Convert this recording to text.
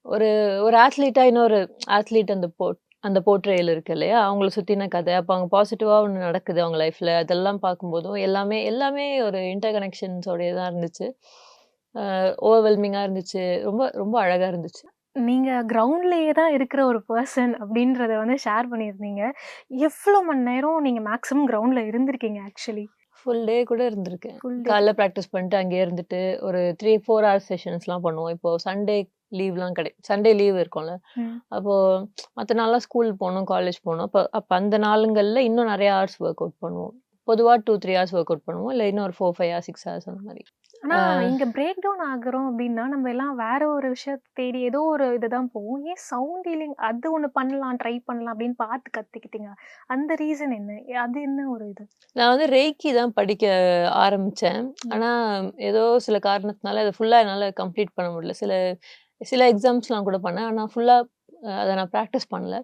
ஒரு ஒரு ஆத்லீட்டா இன்னொரு ஆத்லீட் அந்த போர்ட்ரேயல் இருக்கு இல்லையா? அவங்கள சுத்தின கதை. அப்ப அங்க பாசிட்டிவா ஒண்ணு நடக்குது அவங்க லைஃப்ல. அதெல்லாம் பார்க்கும்போதும் எல்லாமே எல்லாமே ஒரு இன்டர் கனெக்ஷன்ஸோடயே தான் இருந்துச்சு. ஓவர்வெல்மிங்கா இருந்துச்சு. ரொம்ப ரொம்ப அழகா இருந்துச்சு. நீங்க கிரவுண்ட்லயே தான் இருக்கிற ஒரு பெர்சன் அப்படின்றத ஷேர் பண்ணியிருந்தீங்க. எவ்வளோ மணி நேரம் நீங்க மேக்ஸிமம் கிரவுண்ட்ல இருந்திருக்கீங்க ஆக்சுவலி? ஃபுல் டே கூட இருந்திருக்கேன். Full day. காலைல பிராக்டிஸ் பண்ணிட்டு அங்கேயே இருந்துட்டு, ஒரு 3, 4 ஹார்ஸ் செஷன்ஸ்லாம் பண்ணுவோம். இப்போ சண்டே லீவ் இருக்கும்ல. ம். அப்போ மத்த நாள்லாம் ஸ்கூல் போணும், காலேஜ் போணும். அப்ப அப்ப அந்த நாளுங்கள்ல இன்னும் நெறைய ஹார்ஸ் ஒர்க் அவுட் பண்ணுவோம். பொதுவா 2, 3 ஹார்ஸ் ஒர்க் அவுட் பண்ணுவோம். இல்ல இன்னும் ஒரு 4, 5 ஹார்ஸ், 6 ஹார்ஸ் அந்த மாரி. ஆனா, ஆ இங்க பிரேக் டவுன் ஆகுறோம் அப்டின்னா, நம்ம எல்லாம் வேற ஒரு விஷயத்த தேடி ஏதோ ஒரு இதுதான் போவோம். ஏன் சவுண்ட் ஹீலிங் அது ஒண்ணு பண்ணலாம், ட்ரை பண்ணலாம் அப்டின்னு பார்த்து கத்துக்கிட்டீங்க. அந்த ரீசன் என்ன? அது என்ன ஒரு இது? நான் வந்து ரெய்க்கி தான் படிக்க ஆரம்பிச்சேன். ம். ஆனா, ஏதோ சில காரணத்தினால அத ஃபுல்லா என்னால கம்ப்ளீட் பண்ண முடியல. சில சில எக்ஸாம்ஸ்லாம் கூட பண்ணேன். ஆனா ஃபுல்லா அத நான் பிராக்டிஸ் பண்ணல.